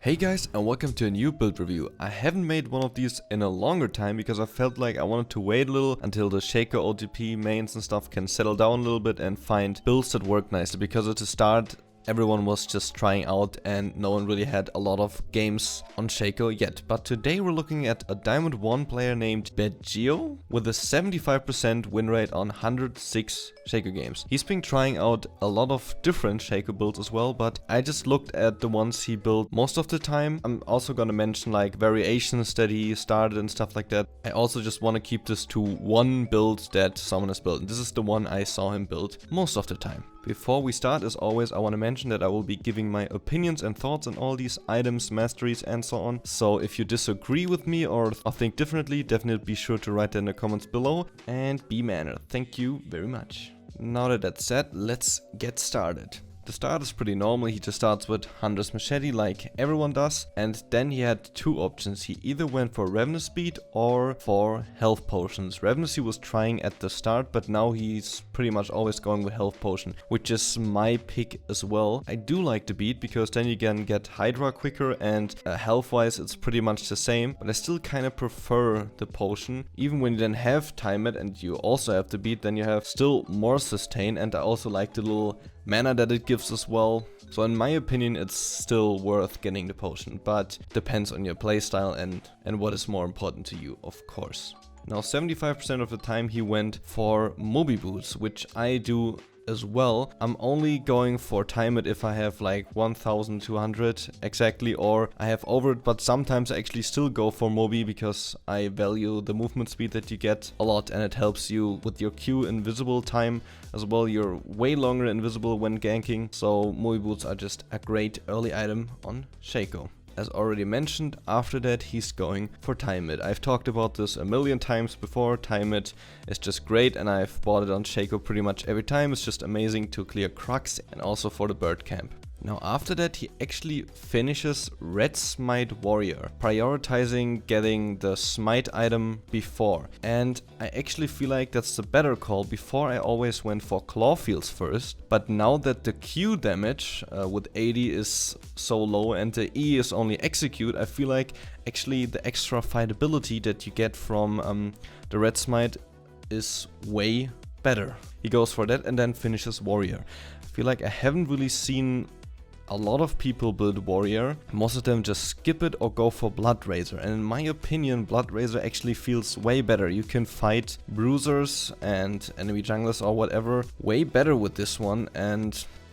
Hey guys, and welcome to a new build review. I haven't made one of these in a longer time because I felt like I wanted to wait a little until the Shaco OTP mains and stuff can settle down a little bit and find builds that work nicely, because at the start everyone was just trying out and no one really had a lot of games on Shaco yet. But today we're looking at a Diamond 1 player named Beggio with a 75% win rate on 106 Shaco games. He's been trying out a lot of different Shaco builds as well, but I just looked at the ones he built most of the time. I'm also gonna mention like variations that he started and stuff like that. I also just want to keep this to one build that someone has built, and this is the one I saw him build most of the time. Before we start, as always, I want to mention that I will be giving my opinions and thoughts on all these items, masteries and so on. So if you disagree with me or think differently, definitely be sure to write that in the comments below and be mannered. Thank you very much. Now that that's said, let's get started. The start is pretty normal. He just starts with Hunter's Machete like everyone does, and then he had two options. He either went for Revenue Speed or for Health Potions. Revenue he was trying at the start, but now he's pretty much always going with Health Potion, which is my pick as well. I do like the beat because then you can get Hydra quicker, and health wise it's pretty much the same, but I still kind of prefer the potion. Even when you then have Time It and you also have the beat, then you have still more sustain, and I also like the little mana that it gives as well. So in my opinion it's still worth getting the potion, but depends on your playstyle and what is more important to you, of course. Now 75% of the time he went for Moby Boots, which I do as well. I'm only going for Time It if I have like 1200 exactly, or I have over it, but sometimes I actually still go for Moby because I value the movement speed that you get a lot, and it helps you with your Q invisible time as well. You're way longer invisible when ganking, so Moby Boots are just a great early item on Shaco. As already mentioned, after that he's going for Time It. I've talked about this a million times before. Time It is just great, and I've bought it on Shaco pretty much every time. It's just amazing to clear Crux and also for the bird camp. Now after that he actually finishes Red Smite Warrior, prioritizing getting the Smite item before. And I actually feel like that's the better call. Before I always went for Clawfields first, but now that the Q damage with 80 is so low and the E is only Execute, I feel like actually the extra fightability that you get from the Red Smite is way better. He goes for that and then finishes Warrior. I feel like I haven't really seen a lot of people build Warrior. Most of them just skip it or go for Blood Razor, and in my opinion Blood Razor actually feels way better. You can fight Bruisers and enemy junglers or whatever way better with this one,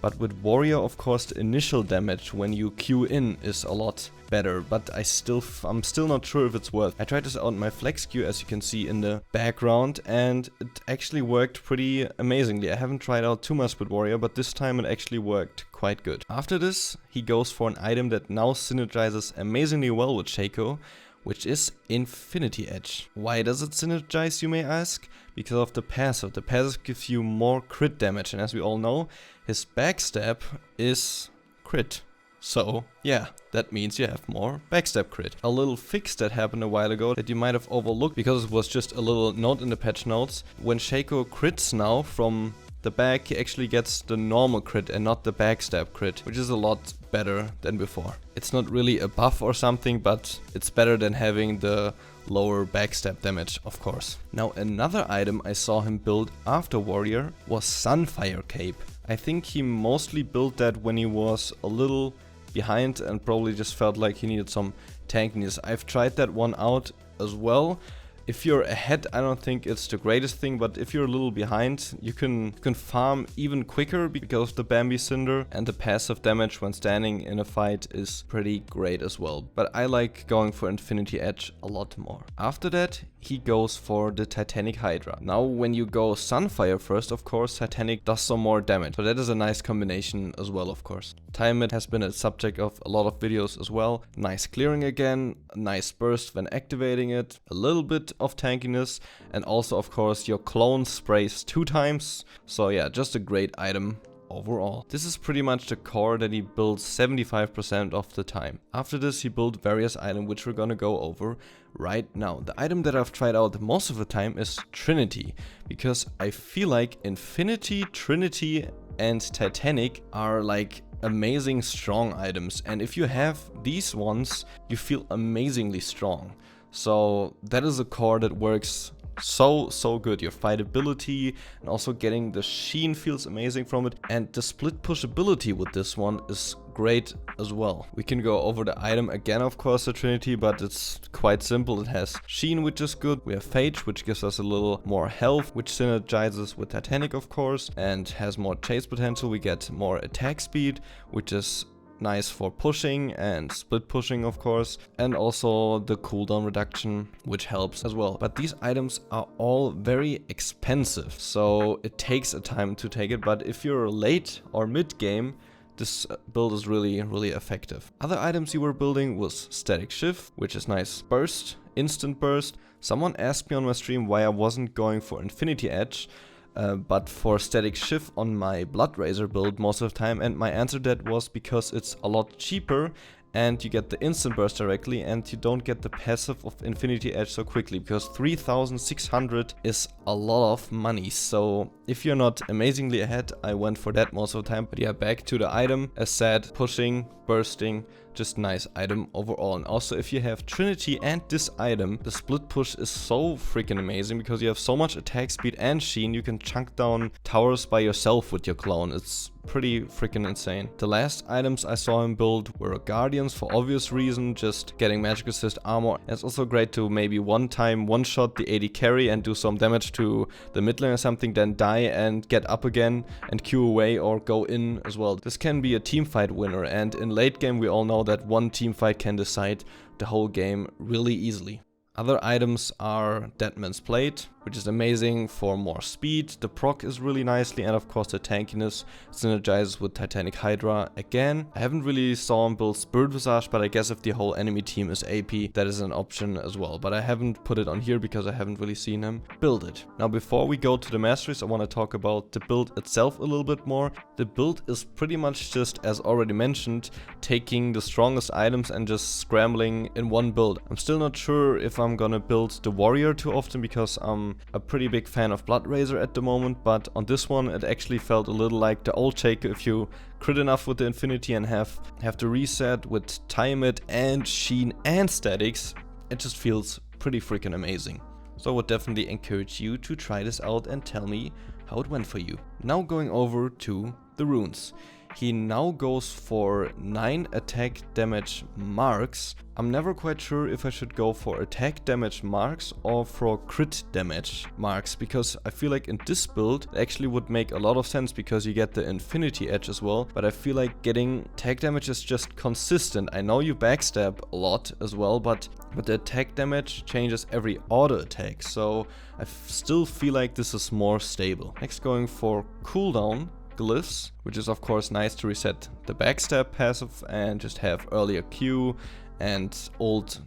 but with Warrior of course the initial damage when you Q in is a lot better, but I'm still not sure if it's worth. I tried this out in my flex queue, as you can see in the background, and it actually worked pretty amazingly. I haven't tried out too much with Warrior, but this time it actually worked quite good. After this he goes for an item that now synergizes amazingly well with Shaco, which is Infinity Edge. Why does it synergize, you may ask? Because of the passive. The passive gives you more crit damage, and as we all know, his backstab is crit. So yeah, that means you have more backstab crit. A little fix that happened a while ago that you might have overlooked because it was just a little note in the patch notes. When Shaco crits now from the back, he actually gets the normal crit and not the backstab crit, which is a lot better than before. It's not really a buff or something, but it's better than having the lower backstab damage, of course. Now another item I saw him build after Warrior was Sunfire Cape. I think he mostly built that when he was a little behind and probably just felt like he needed some tankiness. I've tried that one out as well. If you're ahead, I don't think it's the greatest thing, but if you're a little behind, you can farm even quicker because of the Bambi Cinder, and the passive damage when standing in a fight is pretty great as well. But I like going for Infinity Edge a lot more. After that, he goes for the Titanic Hydra. Now when you go Sunfire first, of course, Titanic does some more damage. So that is a nice combination as well, of course. Time It has been a subject of a lot of videos as well. Nice clearing again, nice burst when activating it, a little bit of tankiness, and also of course your clone sprays 2 times. So yeah, just a great item overall. This is pretty much the core that he builds 75% of the time. After this he built various items which we're gonna go over right now. The item that I've tried out most of the time is Trinity, because I feel like Infinity, Trinity and Titanic are like amazing strong items, and if you have these ones, you feel amazingly strong. So that is a core that works so good. Your fightability and also getting the sheen feels amazing from it, and the split pushability with this one is great as well. We can go over the item again, of course, the Trinity, but it's quite simple. It has sheen, which is good. We have phage, which gives us a little more health, which synergizes with Titanic, of course, and has more chase potential. We get more attack speed, which is nice for pushing and split pushing, of course, and also the cooldown reduction, which helps as well. But these items are all very expensive, so it takes a time to take it, but if you're late or mid game, this build is really effective. Other items you were building was static shift, which is nice. Burst, instant burst. Someone asked me on my stream why I wasn't going for Infinity Edge, but for static shift on my Bruiser build most of the time, and my answer to that was because it's a lot cheaper and you get the instant burst directly and you don't get the passive of Infinity Edge so quickly, because 3600 is a lot of money. So if you're not amazingly ahead, I went for that most of the time. But yeah, back to the item. As said, pushing, bursting, just nice item overall. And also if you have Trinity and this item, the split push is so freaking amazing because you have so much attack speed and sheen. You can chunk down towers by yourself with your clone. It's pretty freaking insane. The last items I saw him build were Guardians for obvious reason, just getting magic assist armor. And it's also great to maybe one shot the AD carry and do some damage to the mid lane or something, then die and get up again and Q away or go in as well. This can be a team fight winner, and in late game we all know that one team fight can decide the whole game really easily. Other items are Deadman's Plate, which is amazing for more speed. The proc is really nicely, and of course the tankiness synergizes with Titanic Hydra again. I haven't really saw him build Spirit Visage, but I guess if the whole enemy team is AP, that is an option as well. But I haven't put it on here because I haven't really seen him build it. Now before we go to the masteries, I want to talk about the build itself a little bit more. The build is pretty much just, as already mentioned, taking the strongest items and just scrambling in one build. I'm still not sure if I'm gonna build the warrior too often because I'm a pretty big fan of Bruiser at the moment, but on this one it actually felt a little like the old Shaco. If you crit enough with the Infinity and have to reset with time it and sheen and statics, it just feels pretty freaking amazing. So I would definitely encourage you to try this out and tell me how it went for you. Now going over to the runes. He now goes for 9 attack damage marks. I'm never quite sure if I should go for attack damage marks or for crit damage marks, because I feel like in this build it actually would make a lot of sense because you get the Infinity Edge as well, but I feel like getting attack damage is just consistent. I know you backstab a lot as well, but the attack damage changes every auto attack, so I still feel like this is more stable. Next, going for cooldown glyphs, which is of course nice to reset the backstab passive and just have earlier Q and ult.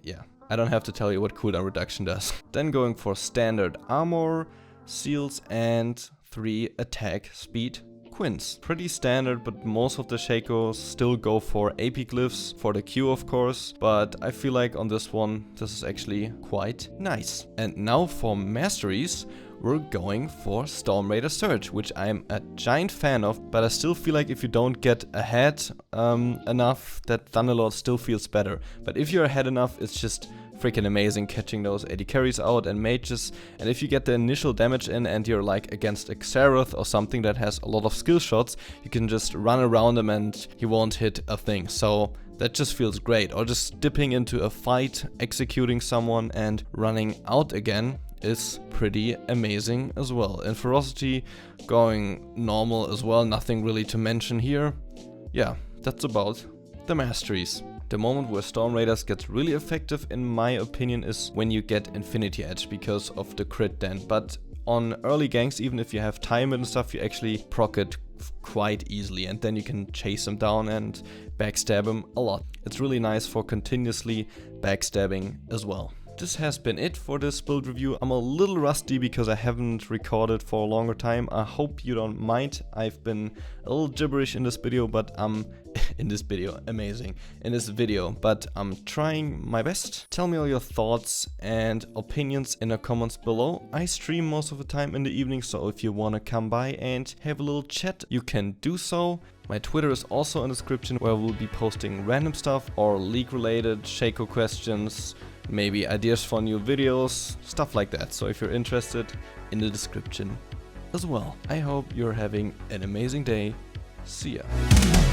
Yeah, I don't have to tell you what cooldown reduction does. Then going for standard armor, seals, and 3 attack speed quints. Pretty standard, but most of the Shacos still go for AP glyphs for the Q, of course, but I feel like on this one this is actually quite nice. And now for masteries, we're going for Storm Raider Surge, which I'm a giant fan of, but I still feel like if you don't get ahead enough, that Thunderlord still feels better. But if you're ahead enough, it's just freaking amazing catching those AD carries out and mages. And if you get the initial damage in and you're like against a Xerath or something that has a lot of skill shots, you can just run around him and he won't hit a thing. So that just feels great. Or just dipping into a fight, executing someone and running out again is pretty amazing as well. And ferocity going normal as well, nothing really to mention here. Yeah, that's about the masteries. The moment where Storm Raiders gets really effective in my opinion is when you get Infinity Edge because of the crit then. But on early ganks, even if you have time and stuff, you actually proc it quite easily and then you can chase him down and backstab him a lot. It's really nice for continuously backstabbing as well. This has been it for this build review. I'm a little rusty because I haven't recorded for a longer time. I hope you don't mind. I've been a little gibberish in this video, but I'm in this video but I'm trying my best. Tell me all your thoughts and opinions in the comments below. I stream most of the time in the evening, so if you want to come by and have a little chat, you can do so. My Twitter is also in the description, where we'll be posting random stuff or league related Shaco questions, maybe ideas for new videos, stuff like that. So if you're interested, in the description as well. I hope you're having an amazing day. See ya.